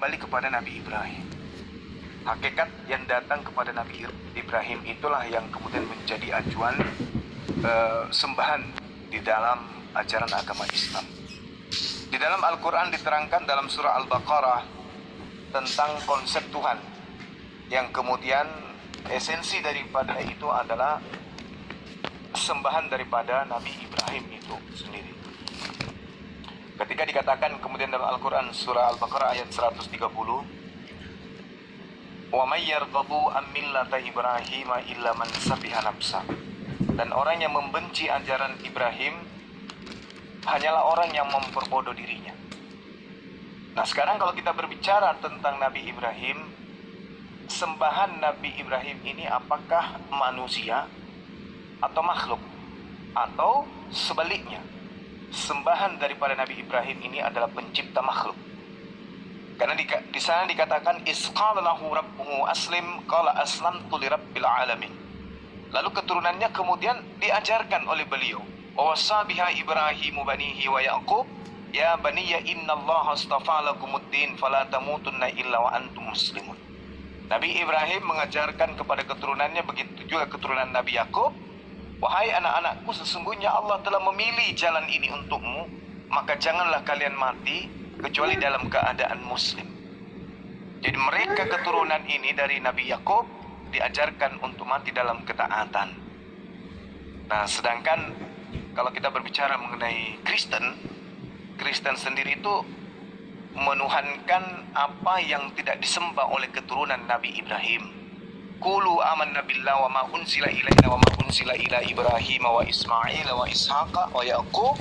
kembali kepada Nabi Ibrahim. Hakikat yang datang kepada Nabi Ibrahim itulah yang kemudian menjadi acuan sembahan di dalam ajaran agama Islam. Di dalam Al-Quran diterangkan dalam surah Al-Baqarah tentang konsep Tuhan, yang kemudian esensi daripada itu adalah sembahan daripada Nabi Ibrahim itu sendiri. Ketika dikatakan kemudian dalam Al-Quran surah Al-Baqarah ayat 130, wa may yarghabu an millata Ibrahim illa man safiha nafsa, dan orang yang membenci ajaran Ibrahim hanyalah orang yang memperbodoh dirinya. Nah, sekarang kalau kita berbicara tentang Nabi Ibrahim, sembahan Nabi Ibrahim ini apakah manusia atau makhluk, atau sebaliknya, sembahan daripada Nabi Ibrahim ini adalah pencipta makhluk? Karena di sana dikatakan isqala lahu rabbuhu aslim qala aslamtu lirabbil alamin. Lalu keturunannya kemudian diajarkan oleh beliau, wa wasabiha Ibrahimu banihi wa Yaqub ya baniya innallaha astafa lakumuddin fala tamutunna illa wa antum muslimun. Nabi Ibrahim mengajarkan kepada keturunannya, begitu juga keturunan Nabi Yakub, wahai anak-anakku, sesungguhnya Allah telah memilih jalan ini untukmu, maka janganlah kalian mati kecuali dalam keadaan muslim. Jadi mereka keturunan ini dari Nabi Yakub diajarkan untuk mati dalam ketaatan. Nah, sedangkan kalau kita berbicara mengenai Kristen sendiri itu menuhankan apa yang tidak disembah oleh keturunan Nabi Ibrahim. Qulu amanna billahi wa ma unzila ilaina wa ma unzila ila Ibrahim wa Ismail wa Ishaqa wa Yaqub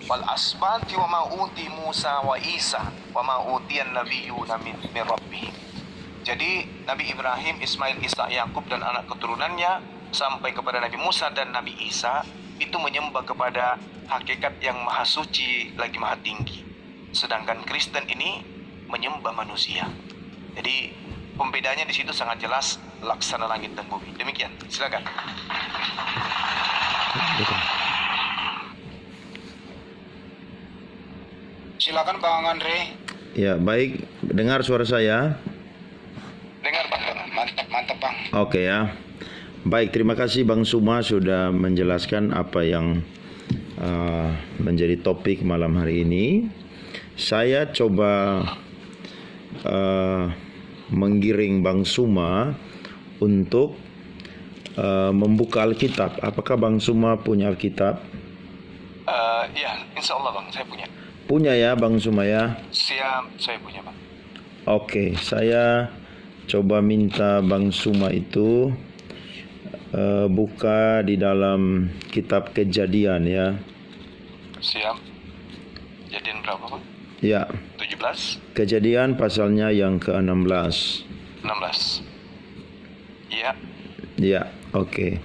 wal asbati wa ma uti Musa wa Isa wa ma utiyan nabiyyuna min rabbihim. Jadi Nabi Ibrahim, Ismail, Ishak, Yakub dan anak keturunannya sampai kepada Nabi Musa dan Nabi Isa itu menyembah kepada hakikat yang maha suci lagi maha tinggi. Sedangkan Kristen ini menyembah manusia. Jadi pembedanya di situ sangat jelas, laksana langit dan bumi. Demikian. Silakan. Silakan Bang Andre. Ya, baik. Dengar suara saya? Dengar Bang. Mantap Bang. Oke ya. Baik, terima kasih Bang Suma sudah menjelaskan apa yang menjadi topik malam hari ini. Saya coba menggiring Bang Suma untuk membuka Alkitab. Apakah Bang Suma punya Alkitab? Ya, insya Allah Bang, saya punya. Punya ya Bang Suma ya? Siap, saya punya Bang. Oke, saya coba minta Bang Suma itu buka di dalam kitab Kejadian ya. Siap. Kejadian berapa Bang? Ya. 17? Kejadian pasalnya yang ke-16. 16. Iya. Ya, oke.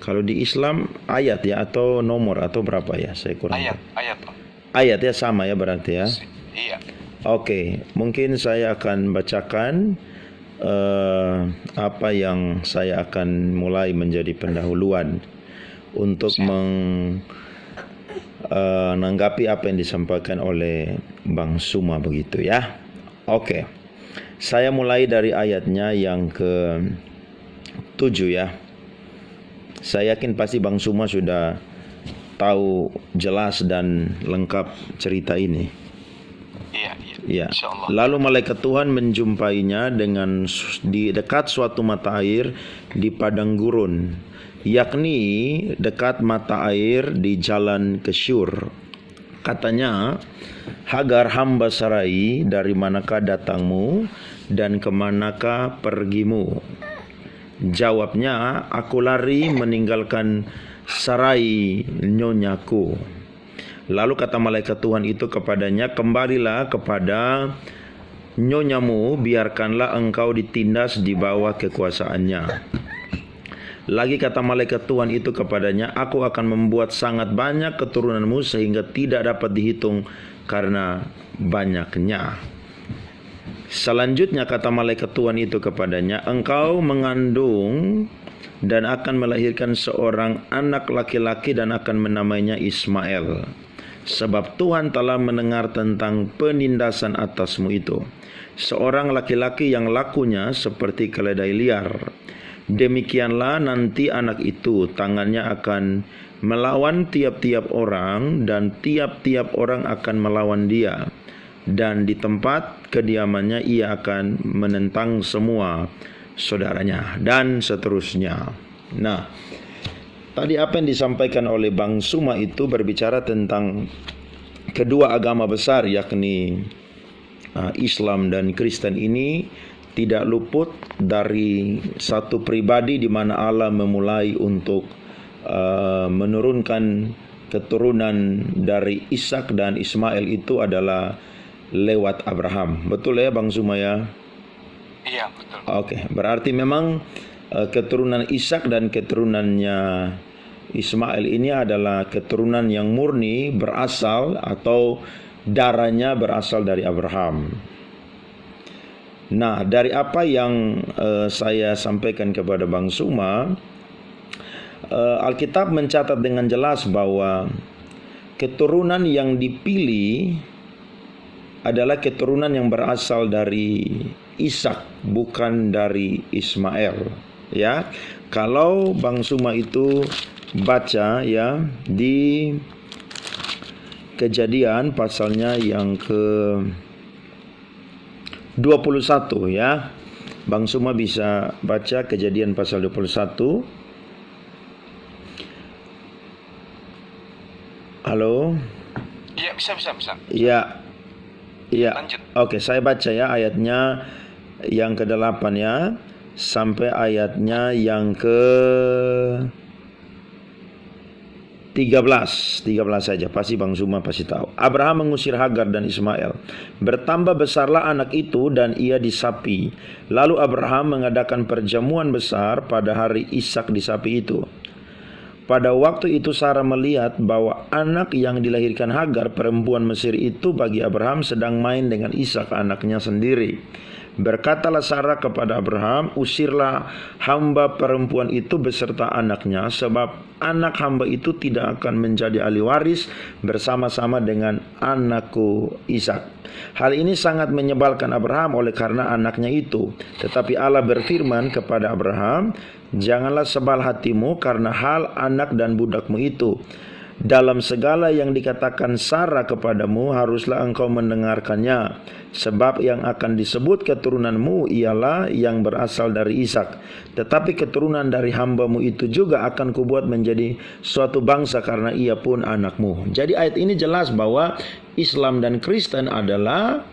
Kalau di Islam ayat ya atau nomor atau berapa ya? Saya kurang. Ayat Bang. Ayat ya sama ya berarti ya. Iya. Oke, mungkin saya akan bacakan apa yang saya akan mulai menjadi pendahuluan untuk menanggapi apa yang disampaikan oleh Bang Suma begitu ya. Oke. Saya mulai dari ayatnya yang ke-7 ya. Saya yakin pasti Bang Suma sudah tahu jelas dan lengkap cerita ini. Iya. Ya. Lalu malaikat Tuhan menjumpainya di dekat suatu mata air di padang gurun, yakni dekat mata air di jalan ke Syur. Katanya, Hagar hamba Sarai, dari manakah datangmu dan kemanakah pergimu? Jawabnya, aku lari meninggalkan Sarai nyonyaku. Lalu kata malaikat Tuhan itu kepadanya, kembalilah kepada nyonyamu, biarkanlah engkau ditindas di bawah kekuasaannya. Lagi kata malaikat Tuhan itu kepadanya, aku akan membuat sangat banyak keturunanmu sehingga tidak dapat dihitung karena banyaknya. Selanjutnya kata malaikat Tuhan itu kepadanya, engkau mengandung dan akan melahirkan seorang anak laki-laki dan akan menamainya Ismail. sebab Tuhan telah mendengar tentang penindasan atasmu itu. Seorang laki-laki yang lakunya seperti keledai liar. Demikianlah nanti anak itu tangannya akan melawan tiap-tiap orang, dan tiap-tiap orang akan melawan dia. Dan di tempat kediamannya ia akan menentang semua saudaranya, dan seterusnya. Nah, tadi apa yang disampaikan oleh Bang Suma itu berbicara tentang kedua agama besar, yakni Islam dan Kristen ini tidak luput dari satu pribadi di mana Allah memulai untuk menurunkan keturunan dari Ishak dan Ismail itu adalah lewat Abraham. Betul ya Bang Suma ya? Iya, betul. Oke, berarti memang keturunan Ishak dan keturunannya Ismail ini adalah keturunan yang murni berasal atau darahnya berasal dari Abraham. Nah, dari apa yang saya sampaikan kepada Bang Suma, Alkitab mencatat dengan jelas bahwa keturunan yang dipilih adalah keturunan yang berasal dari Ishak, bukan dari Ismail. Ya, kalau Bang Suma itu baca ya di Kejadian pasalnya yang ke 21 ya. Bang Suma bisa baca Kejadian pasal 21. Halo? Iya, bisa. Iya. Iya. Lanjut. Oke, saya baca ya ayatnya yang ke-8 ya, sampai ayatnya yang ke 13 saja, pasti Bang Suma pasti tahu. Abraham mengusir Hagar dan Ismail. Bertambah besarlah anak itu dan ia disapi. Lalu Abraham mengadakan perjamuan besar pada hari Ishak disapi itu. Pada waktu itu Sarah melihat bahwa anak yang dilahirkan Hagar perempuan Mesir itu bagi Abraham sedang main dengan Ishak anaknya sendiri. Berkatalah Sarah kepada Abraham, usirlah hamba perempuan itu beserta anaknya, sebab anak hamba itu tidak akan menjadi ahli waris bersama-sama dengan anakku Ishak. Hal ini sangat menyebalkan Abraham oleh karena anaknya itu. Tetapi Allah berfirman kepada Abraham, janganlah sebal hatimu karena hal anak dan budakmu itu. Dalam segala yang dikatakan Sarah kepadamu haruslah engkau mendengarkannya, sebab yang akan disebut keturunanmu ialah yang berasal dari Ishak. Tetapi keturunan dari hambamu itu juga akan kubuat menjadi suatu bangsa karena ia pun anakmu. Jadi ayat ini jelas bahwa Islam dan Kristen adalah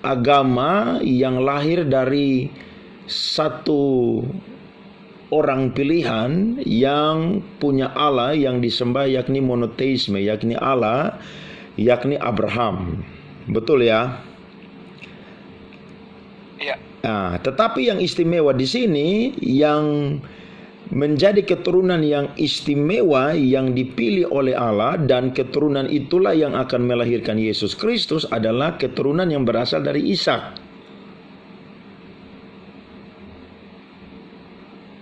agama yang lahir dari satu orang pilihan yang punya Allah yang disembah, yakni monoteisme, yakni Allah, yakni Abraham. Betul ya? Iya. Nah, tetapi yang istimewa di sini, yang menjadi keturunan yang istimewa yang dipilih oleh Allah, dan keturunan itulah yang akan melahirkan Yesus Kristus, adalah keturunan yang berasal dari Ishak.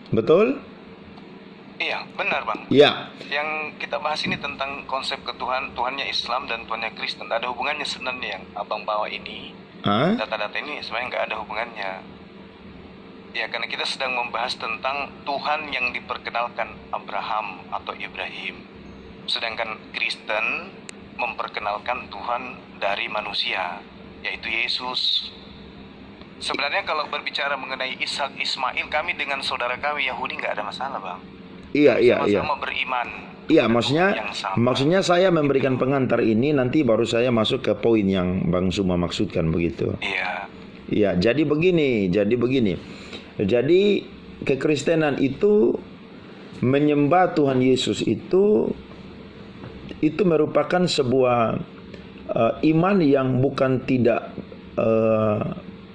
Betul? Iya, benar Bang. Ya. Yang kita bahas ini tentang konsep Tuhannya Islam dan Tuhannya Kristen. Ada hubungannya sebenarnya yang Abang bawa ini. Data-data ini sebenarnya nggak ada hubungannya. Ya, karena kita sedang membahas tentang Tuhan yang diperkenalkan Abraham atau Ibrahim. Sedangkan Kristen memperkenalkan Tuhan dari manusia, yaitu Yesus. Sebenarnya kalau berbicara mengenai Ishak Ismail, kami dengan saudara kami Yahudi nggak ada masalah Bang. Iya. Sama-sama beriman. Iya, maksudnya saya memberikan pengantar ini, nanti baru saya masuk ke poin yang Bang Suma maksudkan begitu. Iya, jadi begini. Jadi kekristenan itu menyembah Tuhan Yesus itu merupakan sebuah iman yang bukan tidak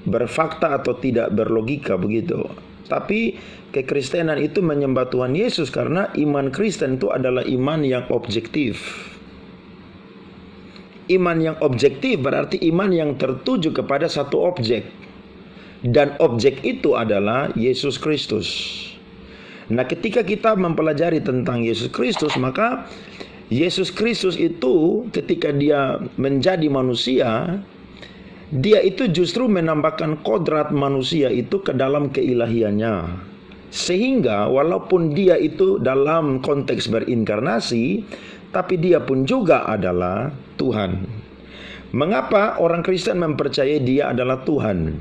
berfakta atau tidak berlogika begitu. Tapi kekristenan itu menyembah Tuhan Yesus karena iman Kristen itu adalah iman yang objektif. Iman yang objektif berarti iman yang tertuju kepada satu objek. Dan objek itu adalah Yesus Kristus. Nah, ketika kita mempelajari tentang Yesus Kristus, maka Yesus Kristus itu ketika dia menjadi manusia, dia itu justru menambahkan kodrat manusia itu ke dalam keilahiannya. Sehingga walaupun dia itu dalam konteks berinkarnasi, tapi dia pun juga adalah Tuhan. Mengapa orang Kristen mempercayai dia adalah Tuhan?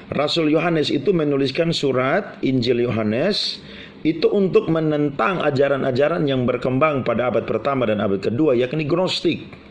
Rasul Yohanes itu menuliskan surat Injil Yohanes itu untuk menentang ajaran-ajaran yang berkembang pada abad pertama dan abad kedua, yakni Gnostik.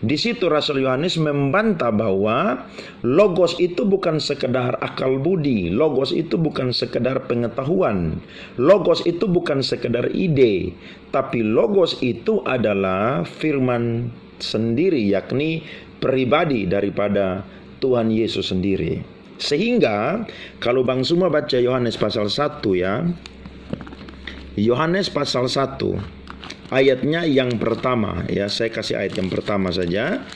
Di situ Rasul Yohanes membantah bahwa logos itu bukan sekedar akal budi, logos itu bukan sekedar pengetahuan, logos itu bukan sekedar ide, tapi logos itu adalah firman sendiri, yakni pribadi daripada Tuhan Yesus sendiri. Sehingga kalau Bang Suma baca Yohanes pasal 1 ya, Yohanes pasal 1 ayatnya yang pertama ya, saya kasih ayat yang pertama saja.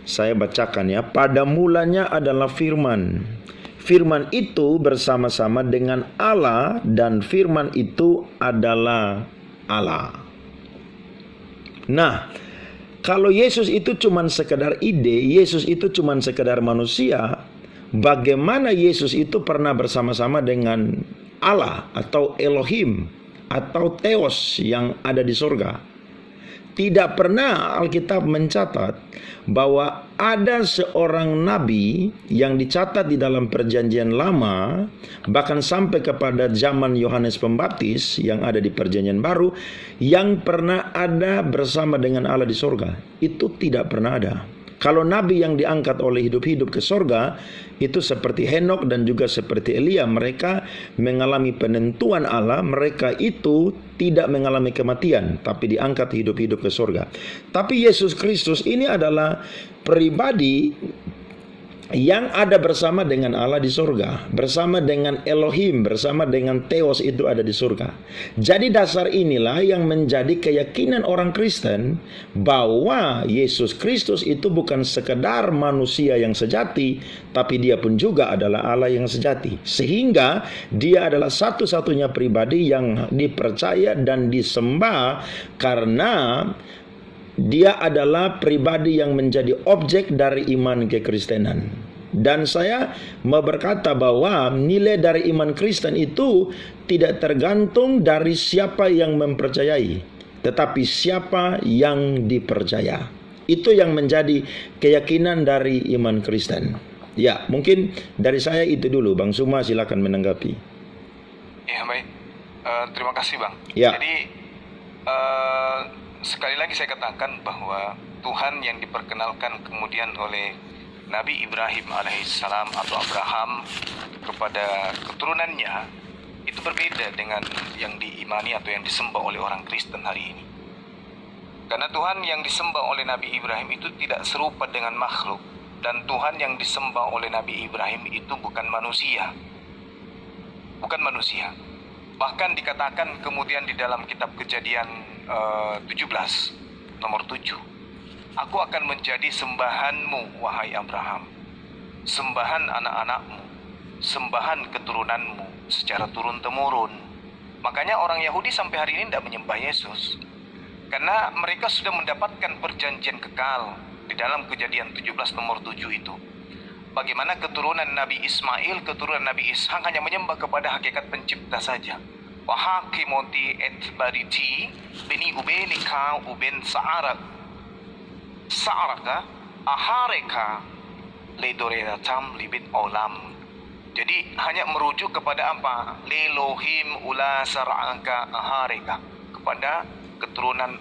Saya bacakan ya. Pada mulanya adalah firman. Firman itu bersama-sama dengan Allah dan firman itu adalah Allah. Nah, kalau Yesus itu cuman sekedar ide, Yesus itu cuman sekedar manusia, bagaimana Yesus itu pernah bersama-sama dengan Allah atau Elohim atau Theos yang ada di surga? Tidak pernah Alkitab mencatat bahwa ada seorang nabi yang dicatat di dalam perjanjian lama, bahkan sampai kepada zaman Yohanes Pembaptis yang ada di perjanjian baru, yang pernah ada bersama dengan Allah di surga. Itu tidak pernah ada. Kalau nabi yang diangkat oleh hidup-hidup ke surga, itu seperti Henok dan juga seperti Elia, mereka mengalami penentuan Allah, mereka itu tidak mengalami kematian, tapi diangkat hidup-hidup ke surga. Tapi Yesus Kristus ini adalah pribadi yang ada bersama dengan Allah di surga, bersama dengan Elohim, bersama dengan Theos itu ada di surga. Jadi dasar inilah yang menjadi keyakinan orang Kristen bahwa Yesus Kristus itu bukan sekedar manusia yang sejati, tapi dia pun juga adalah Allah yang sejati. Sehingga dia adalah satu-satunya pribadi yang dipercaya dan disembah karena dia adalah pribadi yang menjadi objek dari iman kekristenan. Dan saya mau berkata bahwa nilai dari iman Kristen itu tidak tergantung dari siapa yang mempercayai, tetapi siapa yang dipercaya. Itu yang menjadi keyakinan dari iman Kristen. Ya, mungkin dari saya itu dulu. Bang Suma silakan menanggapi. Ya, baik. Terima kasih, Bang. Ya. Jadi sekali lagi saya katakan bahwa Tuhan yang diperkenalkan kemudian oleh Nabi Ibrahim alaihissalam atau Abraham kepada keturunannya itu berbeda dengan yang diimani atau yang disembah oleh orang Kristen hari ini. Karena Tuhan yang disembah oleh Nabi Ibrahim itu tidak serupa dengan makhluk, dan Tuhan yang disembah oleh Nabi Ibrahim itu bukan manusia. Bukan manusia. Bahkan dikatakan kemudian di dalam kitab Kejadian 17 nomor 7, aku akan menjadi sembahanmu wahai Abraham, sembahan anak-anakmu, sembahan keturunanmu secara turun-temurun. Makanya orang Yahudi sampai hari ini tidak menyembah Yesus, karena mereka sudah mendapatkan perjanjian kekal di dalam Kejadian 17 nomor 7 itu. Bagaimana keturunan Nabi Ismail, keturunan Nabi Ishak hanya menyembah kepada hakikat pencipta saja. Wahakimoti et bariti beni ubenika uben sa'arak sa'araka ahareka ledoreatam libit olam. Jadi hanya merujuk kepada apa? Lelohim ula sar'aka ahareka, kepada keturunan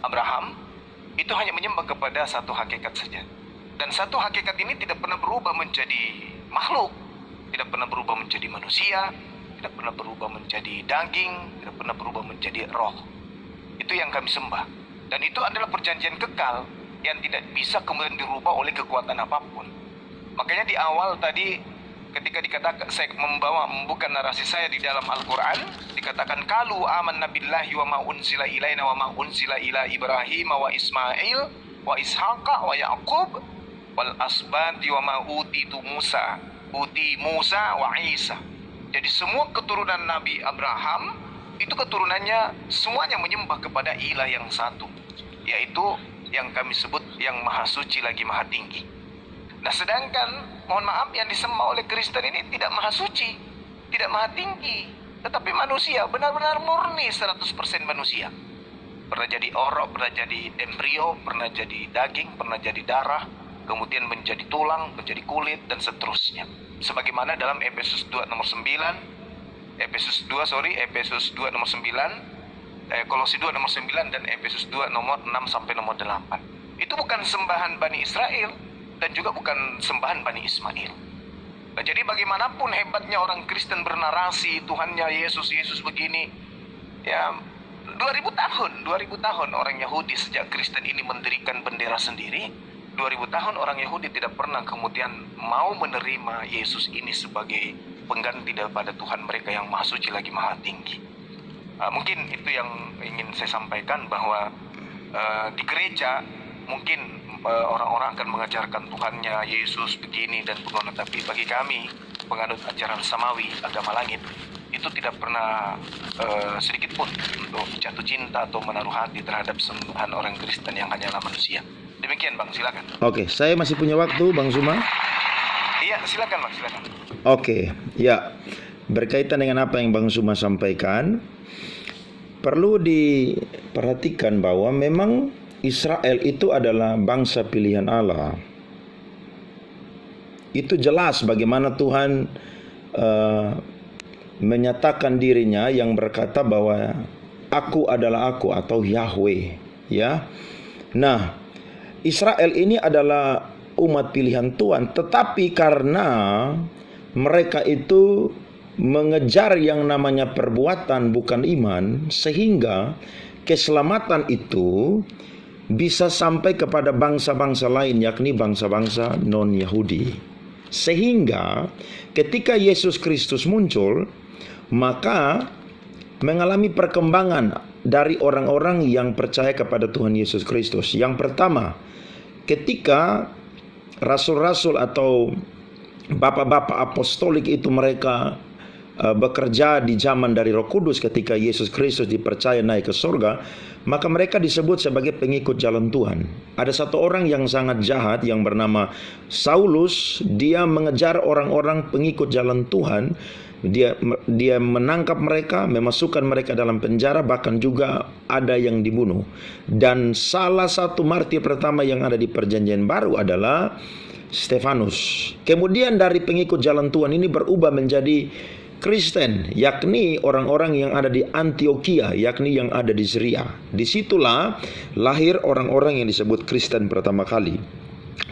Abraham. Itu hanya menyembah kepada satu hakikat saja. Dan satu hakikat ini tidak pernah berubah menjadi makhluk, tidak pernah berubah menjadi manusia, tidak pernah berubah menjadi daging, tidak pernah berubah menjadi roh. Itu yang kami sembah. Dan itu adalah perjanjian kekal yang tidak bisa kemudian dirubah oleh kekuatan apapun. Makanya di awal tadi ketika dikatakan, saya membuka narasi saya di dalam Al-Quran, dikatakan kalu aman nabillahi wa ma unzila ilaina wa ma unzila ila Ibrahim wa Ismail wa Ishaqa wa Yaqub wal asbati wa ma utitu Musa wa Isa. Jadi semua keturunan Nabi Abraham itu keturunannya semuanya menyembah kepada ilah yang satu, yaitu yang kami sebut yang maha suci lagi maha tinggi. Nah sedangkan mohon maaf yang disembah oleh Kristen ini tidak maha suci, tidak maha tinggi, tetapi manusia, benar-benar murni 100% manusia. Pernah jadi orok, pernah jadi embrio, pernah jadi daging, pernah jadi darah, kemudian menjadi tulang, menjadi kulit, dan seterusnya. Sebagaimana dalam Efesus 2 nomor 9, Efesus 2 nomor 9, Kolose 2 nomor 9, dan Efesus 2 nomor 6 sampai nomor 8. Itu bukan sembahan Bani Israel dan juga bukan sembahan Bani Ismail. Nah, jadi bagaimanapun hebatnya orang Kristen bernarasi Tuhannya Yesus begini, ya 2000 tahun orang Yahudi sejak Kristen ini mendirikan bendera sendiri, 2000 tahun orang Yahudi tidak pernah kemudian mau menerima Yesus ini sebagai pengganti daripada Tuhan mereka yang maha suci lagi maha tinggi. Mungkin itu yang ingin saya sampaikan, bahwa di gereja mungkin orang-orang akan mengajarkan Tuhannya Yesus begini dan begitu, tapi bagi kami penganut ajaran samawi, agama langit, itu tidak pernah sedikit pun untuk jatuh cinta atau menaruh hati terhadap sembahan orang Kristen yang hanyalah manusia. Demikian Bang, silakan. Oke, saya masih punya waktu Bang Zuma. Iya, silakan Bang, silakan. Oke, ya, berkaitan dengan apa yang Bang Zuma sampaikan, perlu diperhatikan bahwa memang Israel itu adalah bangsa pilihan Allah. Itu jelas bagaimana Tuhan menyatakan dirinya yang berkata bahwa aku adalah aku, atau Yahweh, ya. Nah, Israel ini adalah umat pilihan Tuhan, tetapi karena mereka itu mengejar yang namanya perbuatan bukan iman, sehingga keselamatan itu bisa sampai kepada bangsa-bangsa lain, yakni bangsa-bangsa non-Yahudi. Sehingga ketika Yesus Kristus muncul, maka mengalami perkembangan dari orang-orang yang percaya kepada Tuhan Yesus Kristus. Yang pertama, ketika rasul-rasul atau bapak-bapak apostolik itu mereka bekerja di zaman dari Roh Kudus, ketika Yesus Kristus dipercaya naik ke surga, maka mereka disebut sebagai pengikut jalan Tuhan. Ada satu orang yang sangat jahat yang bernama Saulus. Dia mengejar orang-orang pengikut jalan Tuhan. Dia menangkap mereka, memasukkan mereka dalam penjara, bahkan juga ada yang dibunuh. Dan salah satu martir pertama yang ada di Perjanjian Baru adalah Stefanus. Kemudian dari pengikut jalan Tuhan ini berubah menjadi Kristen, yakni orang-orang yang ada di Antioquia, yakni yang ada di Syria. Disitulah lahir orang-orang yang disebut Kristen pertama kali.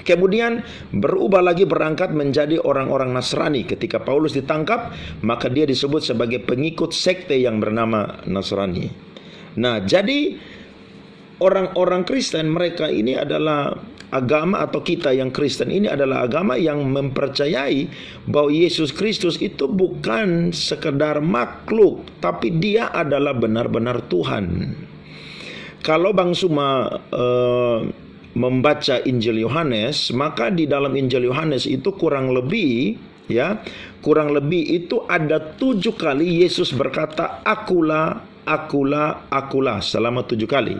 Kemudian berubah lagi, berangkat menjadi orang-orang Nasrani. Ketika Paulus ditangkap, maka dia disebut sebagai pengikut sekte yang bernama Nasrani. Nah, jadi orang-orang Kristen, mereka ini adalah agama, atau kita yang Kristen ini adalah agama yang mempercayai bahwa Yesus Kristus itu bukan sekedar makhluk, tapi dia adalah benar-benar Tuhan. Kalau Bang Zuma membaca Injil Yohanes, maka di dalam Injil Yohanes itu kurang lebih itu ada 7 kali Yesus berkata akulah, akulah, akulah, selama 7 kali.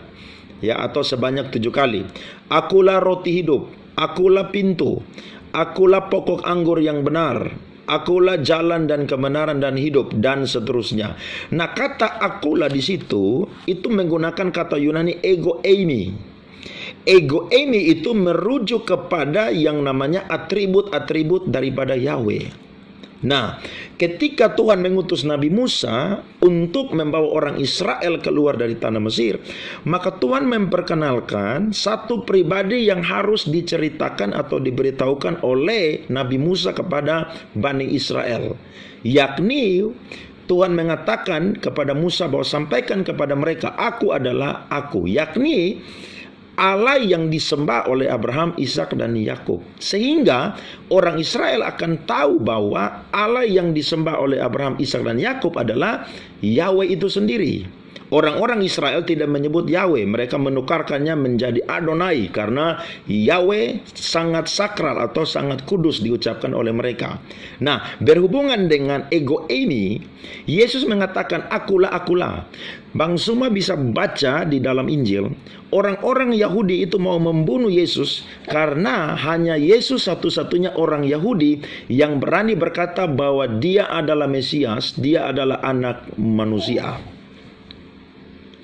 Ya, atau sebanyak 7 kali. Akulah roti hidup, akulah pintu, akulah pokok anggur yang benar, akulah jalan dan kebenaran dan hidup, dan seterusnya. Nah, kata akulah di situ itu menggunakan kata Yunani ego eimi. Ego eimi itu merujuk kepada yang namanya atribut-atribut daripada Yahweh. Nah, ketika Tuhan mengutus Nabi Musa untuk membawa orang Israel keluar dari tanah Mesir, maka Tuhan memperkenalkan satu pribadi yang harus diceritakan atau diberitahukan oleh Nabi Musa kepada Bani Israel, yakni Tuhan mengatakan kepada Musa bahwa sampaikan kepada mereka, aku adalah aku, yakni Allah yang disembah oleh Abraham, Ishak, dan Yakub. Sehingga orang Israel akan tahu bahwa Allah yang disembah oleh Abraham, Ishak, dan Yakub adalah Yahweh itu sendiri. Orang-orang Israel tidak menyebut Yahweh, mereka menukarkannya menjadi Adonai karena Yahweh sangat sakral atau sangat kudus diucapkan oleh mereka. Nah, berhubungan dengan ego ini, Yesus mengatakan akulah, akulah. Bang Suma bisa baca di dalam Injil, orang-orang Yahudi itu mau membunuh Yesus karena hanya Yesus satu-satunya orang Yahudi yang berani berkata bahwa dia adalah Mesias, dia adalah anak manusia.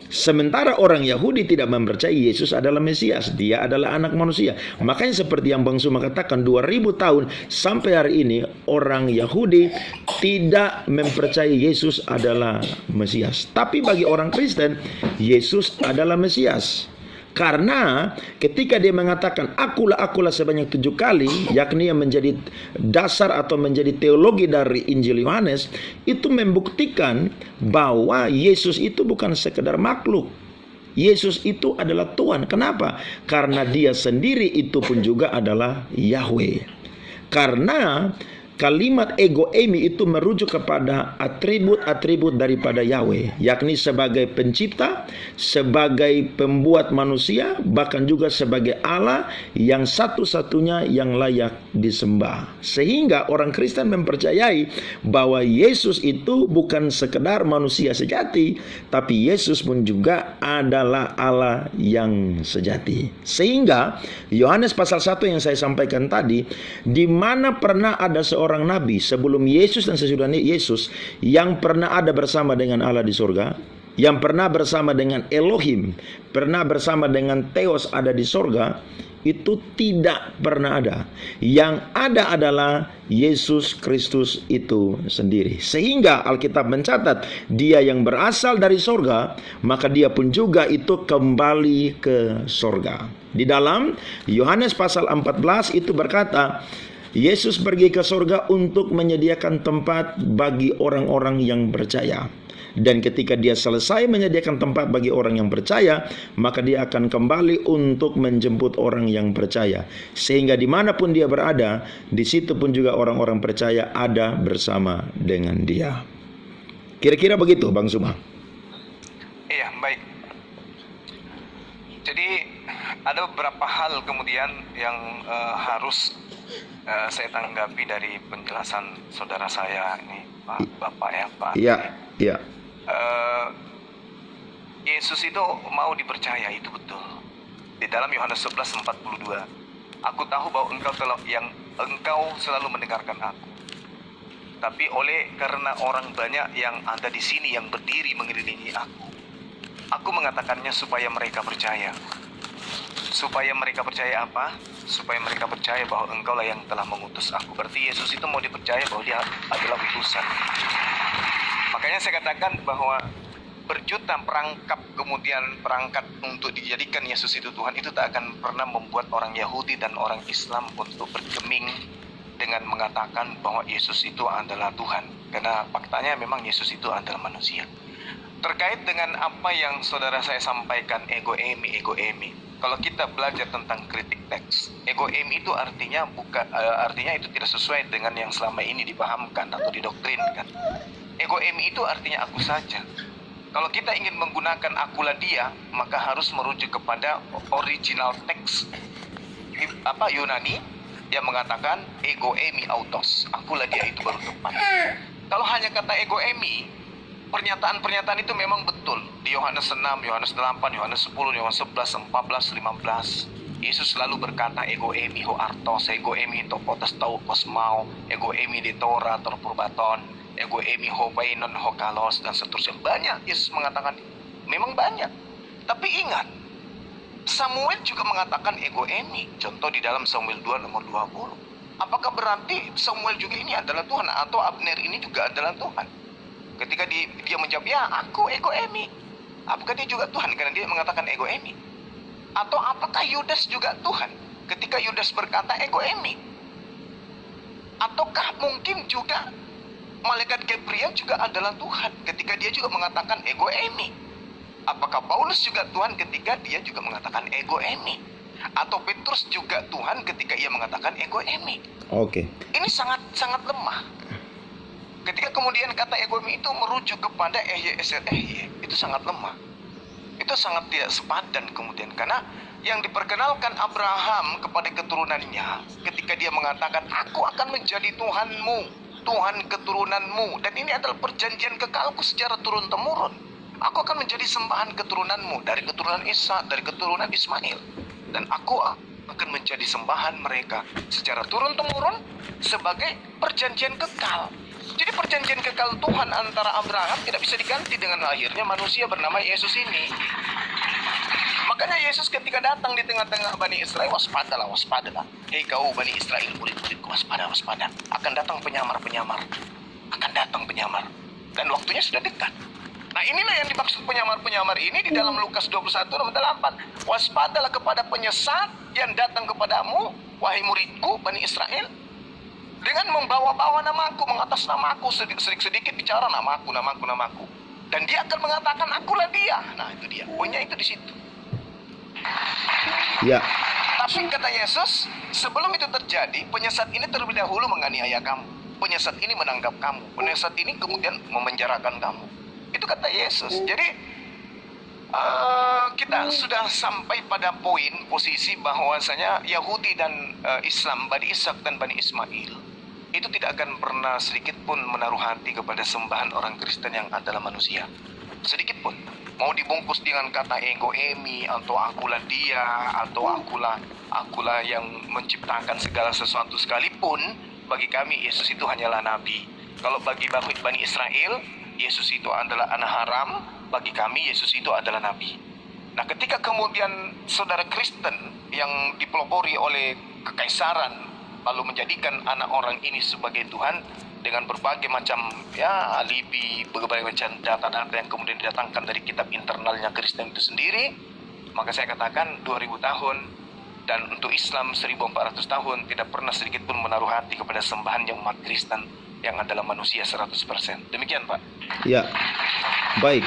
Sementara orang Yahudi tidak mempercayai Yesus adalah Mesias, dia adalah anak manusia. Makanya seperti yang Bang Suma katakan, 2000 tahun sampai hari ini orang Yahudi tidak mempercayai Yesus adalah Mesias. Tapi bagi orang Kristen, Yesus adalah Mesias. Karena ketika dia mengatakan akulah, akulah sebanyak 7 kali, yakni yang menjadi dasar atau menjadi teologi dari Injil Yohanes, itu membuktikan bahwa Yesus itu bukan sekedar makhluk. Yesus itu adalah Tuhan. Kenapa? Karena dia sendiri itu pun juga adalah Yahweh. Karena kalimat ego eimi itu merujuk kepada atribut-atribut daripada Yahweh, yakni sebagai pencipta, sebagai pembuat manusia, bahkan juga sebagai Allah yang satu-satunya yang layak disembah. Sehingga orang Kristen mempercayai bahwa Yesus itu bukan sekedar manusia sejati, tapi Yesus pun juga adalah Allah yang sejati. Sehingga Yohanes pasal 1 yang saya sampaikan tadi, di mana pernah ada seorang nabi sebelum Yesus dan sesudah Yesus yang pernah ada bersama dengan Allah di surga, yang pernah bersama dengan Elohim, pernah bersama dengan Theos ada di surga, itu tidak pernah ada. Yang ada adalah Yesus Kristus itu sendiri. Sehingga Alkitab mencatat dia yang berasal dari surga, maka dia pun juga itu kembali ke surga. Di dalam Yohanes pasal 14 itu berkata, Yesus pergi ke surga untuk menyediakan tempat bagi orang-orang yang percaya. Dan ketika dia selesai menyediakan tempat bagi orang yang percaya, maka dia akan kembali untuk menjemput orang yang percaya. Sehingga dimanapun dia berada, di situ pun juga orang-orang percaya ada bersama dengan dia. Kira-kira begitu, Bang Suma. Iya, baik. Jadi ada beberapa hal kemudian yang harus saya tanggapi dari penjelasan saudara saya ini, Bapak ya, Pak. Iya, iya. Yesus itu mau dipercaya, itu betul. Di dalam Yohanes 11:42, aku tahu bahwa engkau selalu mendengarkan aku. Tapi karena orang banyak yang ada di sini yang berdiri mengelilingi aku mengatakannya supaya mereka percaya. Supaya mereka percaya apa? Supaya mereka percaya bahwa engkaulah yang telah mengutus aku. Berarti Yesus itu mau dipercaya bahwa dia adalah utusan. Makanya saya katakan bahwa berjuta perangkat untuk dijadikan Yesus itu Tuhan, itu tak akan pernah membuat orang Yahudi dan orang Islam untuk bergeming dengan mengatakan bahwa Yesus itu adalah Tuhan. Karena faktanya memang Yesus itu adalah manusia. Terkait dengan apa yang saudara saya sampaikan, ego eimi. Kalau kita belajar tentang kritik teks, ego eimi itu artinya itu tidak sesuai dengan yang selama ini dipahamkan atau didoktrinkan. Ego eimi itu artinya aku saja. Kalau kita ingin menggunakan akulah dia, maka harus merujuk kepada original teks Yunani yang mengatakan ego eimi autos, akulah dia itu baru tepat. Kalau hanya kata ego eimi, pernyataan-pernyataan itu memang betul. Di Yohanes 6, Yohanes 8, Yohanes 10, Yohanes 11, 14, 15. Yesus selalu berkata ego eimi ho artos, ego eimi to potas tau kosmau, ego eimi de tora tor purbaton, ego eimi ho painon ho kalos, dan seterusnya. Banyak Yesus mengatakan, memang banyak. Tapi ingat, Samuel juga mengatakan ego eimi. Contoh di dalam Samuel 2 nomor 20. Apakah berarti Samuel juga ini adalah Tuhan, atau Abner ini juga adalah Tuhan? Ketika dia menjawab, ya aku ego eimi, apakah dia juga Tuhan karena dia mengatakan ego eimi? Atau apakah Yudas juga Tuhan ketika Yudas berkata ego eimi? Ataukah mungkin juga malaikat Gabriel juga adalah Tuhan ketika dia juga mengatakan ego eimi? Apakah Paulus juga Tuhan ketika dia juga mengatakan ego eimi? Atau Petrus juga Tuhan ketika ia mengatakan ego eimi? Oke. Ini sangat lemah. Ketika kemudian kata egomi itu merujuk kepada itu sangat lemah. Itu sangat tidak sepadan kemudian, karena yang diperkenalkan Abraham kepada keturunannya ketika dia mengatakan, aku akan menjadi Tuhanmu, Tuhan keturunanmu, dan ini adalah perjanjian kekalku secara turun-temurun. Aku akan menjadi sembahan keturunanmu, dari keturunan Ishak, dari keturunan Ismail, dan aku akan menjadi sembahan mereka secara turun-temurun sebagai perjanjian kekal. Jadi perjanjian kekal Tuhan antara Abraham tidak bisa diganti dengan lahirnya manusia bernama Yesus ini. Makanya Yesus ketika datang di tengah-tengah Bani Israel, waspadalah. Hei kau Bani Israel, murid-muridku, waspada. Akan datang penyamar. Dan waktunya sudah dekat. Nah, inilah yang dimaksud penyamar-penyamar ini di dalam Lukas 21:8. Waspadalah kepada penyesat yang datang kepadamu, wahai muridku Bani Israel, dengan membawa-bawa namaku, mengatas namaku, sedikit bicara namaku. Dan dia akan mengatakan, akulah dia. Nah, itu dia. Poinnya itu di situ. Ya. Tapi kata Yesus, sebelum itu terjadi, penyesat ini terlebih dahulu menganiaya kamu. Penyesat ini menangkap kamu. Penyesat ini kemudian memenjarakan kamu. Itu kata Yesus. Jadi kita sudah sampai pada posisi bahwasanya Yahudi dan Islam, Bani Ishak dan Bani Ismail, itu tidak akan pernah sedikit pun menaruh hati kepada sembahan orang Kristen yang adalah manusia. Sedikit pun. Mau dibungkus dengan kata ego emi, atau akulah dia, atau akulah yang menciptakan segala sesuatu sekalipun, bagi kami Yesus itu hanyalah nabi. Kalau bagi Bani Israel, Yesus itu adalah anak haram, bagi kami Yesus itu adalah nabi. Nah, ketika kemudian saudara Kristen yang dipelopori oleh kekaisaran lalu menjadikan anak orang ini sebagai Tuhan dengan berbagai macam alibi, berbagai macam data-data yang kemudian didatangkan dari kitab internalnya Kristen itu sendiri, maka saya katakan 2000 tahun dan untuk Islam 1400 tahun tidak pernah sedikit pun menaruh hati kepada sembahan yang umat Kristen yang adalah manusia 100%. Demikian, Pak. Ya. Baik.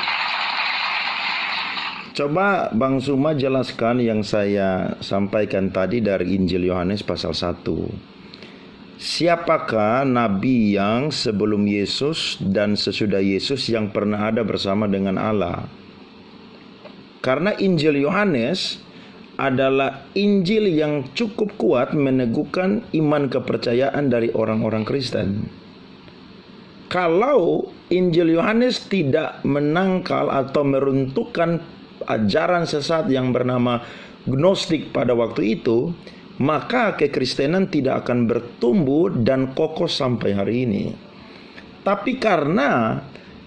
Coba Bang Suma jelaskan yang saya sampaikan tadi dari Injil Yohanes pasal 1. Siapakah nabi yang sebelum Yesus dan sesudah Yesus yang pernah ada bersama dengan Allah? Karena Injil Yohanes adalah Injil yang cukup kuat meneguhkan iman kepercayaan dari orang-orang Kristen. Kalau Injil Yohanes tidak menangkal atau meruntuhkan ajaran sesat yang bernama Gnostik pada waktu itu, maka kekristenan tidak akan bertumbuh dan kokoh sampai hari ini. Tapi karena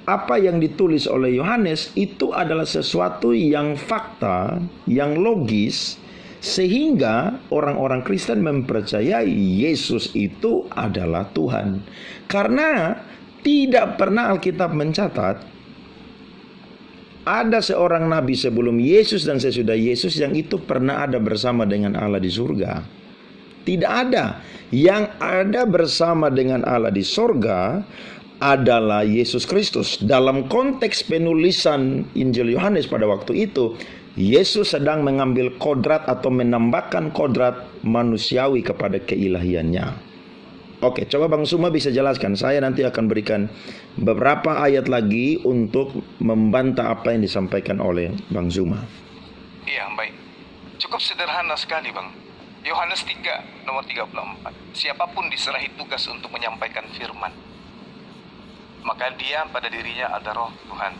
apa yang ditulis oleh Yohanes itu adalah sesuatu yang fakta, yang logis, sehingga orang-orang Kristen mempercayai Yesus itu adalah Tuhan. Karena tidak pernah Alkitab mencatat ada seorang nabi sebelum Yesus dan sesudah Yesus yang itu pernah ada bersama dengan Allah di surga. Tidak ada. Yang ada bersama dengan Allah di surga adalah Yesus Kristus. Dalam konteks penulisan Injil Yohanes pada waktu itu, Yesus sedang mengambil kodrat atau menambahkan kodrat manusiawi kepada keilahiannya. Oke, coba Bang Suma bisa jelaskan. Saya nanti akan berikan beberapa ayat lagi untuk membantah apa yang disampaikan oleh Bang Suma. Iya, baik. Cukup sederhana sekali, Bang. Yohanes 3, nomor 34. Siapapun diserahi tugas untuk menyampaikan firman, maka dia pada dirinya ada roh Tuhan.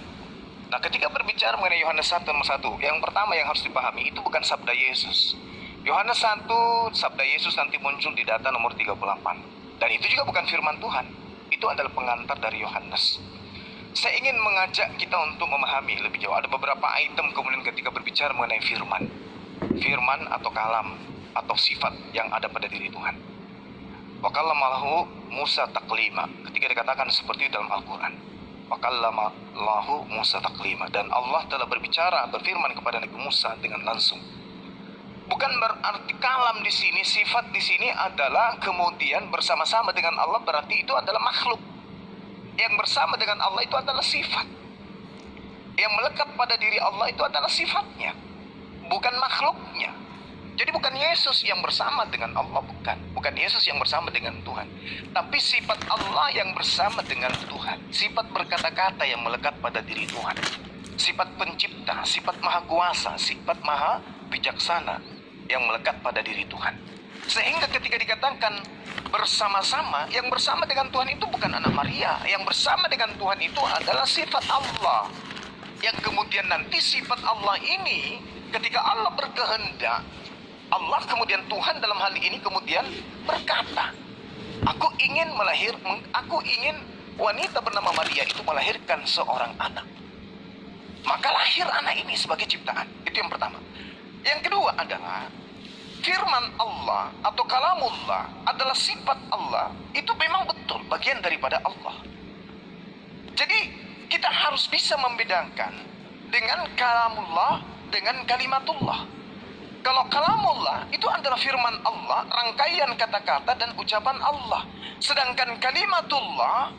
Nah, ketika berbicara mengenai Yohanes 1 nomor 1, yang pertama yang harus dipahami itu bukan sabda Yesus. Yohanes 1, sabda Yesus nanti muncul di data nomor 38. Dan itu juga bukan firman Tuhan. Itu adalah pengantar dari Yohanes. Saya ingin mengajak kita untuk memahami lebih jauh. Ada beberapa item kemudian ketika berbicara mengenai firman. Firman atau kalam atau sifat yang ada pada diri Tuhan. Wa kallamahu Musa taklima. Ketika dikatakan seperti itu dalam Al-Quran. Wa kallamahu Musa taklima. Dan Allah telah berbicara, berfirman kepada Nabi Musa dengan langsung. Bukan berarti kalam di sini, sifat di sini adalah kemudian bersama-sama dengan Allah, berarti itu adalah makhluk. Yang bersama dengan Allah itu adalah sifat. Yang melekat pada diri Allah itu adalah sifatnya, bukan makhluknya. Jadi bukan Yesus yang bersama dengan Allah, bukan Yesus yang bersama dengan Tuhan, tapi sifat Allah yang bersama dengan Tuhan, sifat berkata-kata yang melekat pada diri Tuhan, sifat pencipta, sifat maha kuasa, sifat maha bijaksana yang melekat pada diri Tuhan. Sehingga ketika dikatakan bersama-sama, yang bersama dengan Tuhan itu bukan anak Maria, yang bersama dengan Tuhan itu adalah sifat Allah. Yang kemudian nanti sifat Allah ini ketika Allah berkehendak, Allah kemudian Tuhan dalam hal ini kemudian berkata, aku ingin wanita bernama Maria itu melahirkan seorang anak. Maka lahir anak ini sebagai ciptaan. Itu yang pertama. Yang kedua adalah firman Allah atau kalamullah adalah sifat Allah. Itu memang betul bagian daripada Allah. Jadi kita harus bisa membedakan dengan kalamullah dengan kalimatullah. Kalau kalamullah itu adalah firman Allah, rangkaian kata-kata dan ucapan Allah. Sedangkan kalimatullah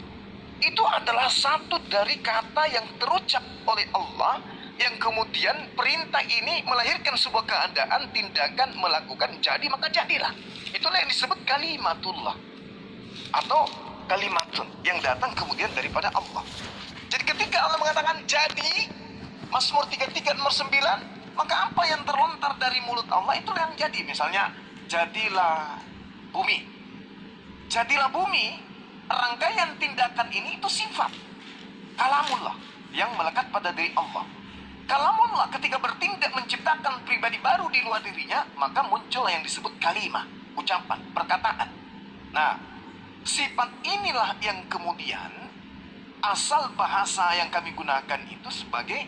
itu adalah satu dari kata yang terucap oleh Allah, yang kemudian perintah ini melahirkan sebuah keadaan, tindakan, melakukan, jadi maka jadilah. Itulah yang disebut kalimatullah atau kalimatun, yang datang kemudian daripada Allah. Jadi ketika Allah mengatakan jadi, Mazmur 33 nomor 9, maka apa yang terlontar dari mulut Allah itulah yang jadi. Misalnya, jadilah bumi. Jadilah bumi, rangkaian tindakan ini itu sifat kalamullah yang melekat pada diri Allah. Kalamullah ketika bertindak menciptakan pribadi baru di luar dirinya, maka muncul yang disebut kalimah, ucapan, perkataan. Nah, sifat inilah yang kemudian asal bahasa yang kami gunakan itu sebagai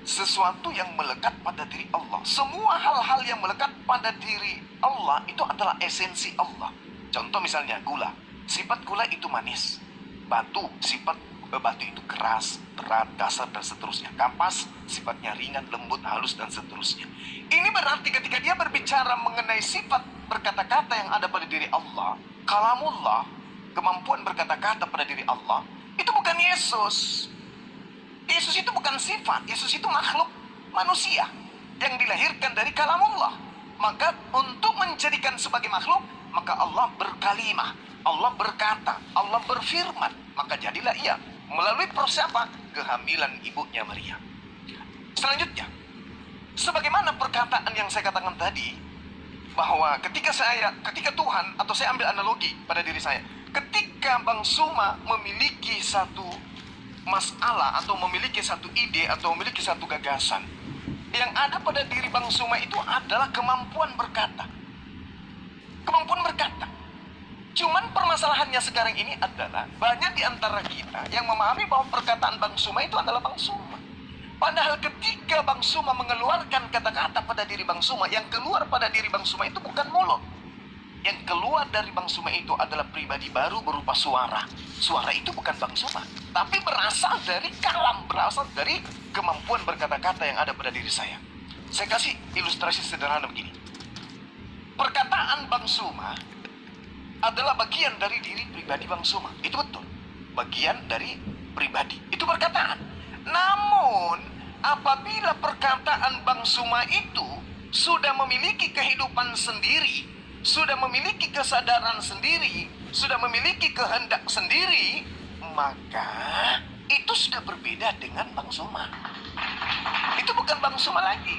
sesuatu yang melekat pada diri Allah. Semua hal-hal yang melekat pada diri Allah itu adalah esensi Allah. Contoh misalnya gula. Sifat gula itu manis. Batu, sifat batu itu keras, berat, kasar, dan seterusnya. Kapas, sifatnya ringan, lembut, halus, dan seterusnya. Ini berarti ketika dia berbicara mengenai sifat berkata-kata yang ada pada diri Allah, kalamullah, kemampuan berkata-kata pada diri Allah, itu bukan Yesus. Yesus itu bukan sifat. Yesus itu makhluk manusia yang dilahirkan dari kalamullah. Maka untuk menjadikan sebagai makhluk, maka Allah berkalimah, Allah berkata, Allah berfirman. Maka jadilah ia melalui proses apa? Kehamilan ibunya Maria. Selanjutnya, sebagaimana perkataan yang saya katakan tadi, bahwa ketika Tuhan, atau saya ambil analogi pada diri saya, ketika Bang Suma memiliki satu masalah atau memiliki satu ide atau memiliki satu gagasan, yang ada pada diri Bang Suma itu adalah kemampuan berkata. Kemampuan berkata. Cuman permasalahannya sekarang ini adalah banyak di antara kita yang memahami bahwa perkataan Bang Suma itu adalah Bang Suma. Padahal ketika Bang Suma mengeluarkan kata-kata pada diri Bang Suma, yang keluar pada diri Bang Suma itu bukan mulut. Yang keluar dari Bang Suma itu adalah pribadi baru berupa suara. Suara itu bukan Bang Suma, tapi berasal dari kalam, berasal dari kemampuan berkata-kata yang ada pada diri saya. Saya kasih ilustrasi sederhana begini. Perkataan Bang Suma adalah bagian dari diri pribadi Bang Suma. Itu betul. Bagian dari pribadi. Itu perkataan. Namun, apabila perkataan Bang Suma itu sudah memiliki kehidupan sendiri, sudah memiliki kesadaran sendiri, sudah memiliki kehendak sendiri, maka itu sudah berbeda dengan Bang Suma. Itu bukan Bang Suma lagi.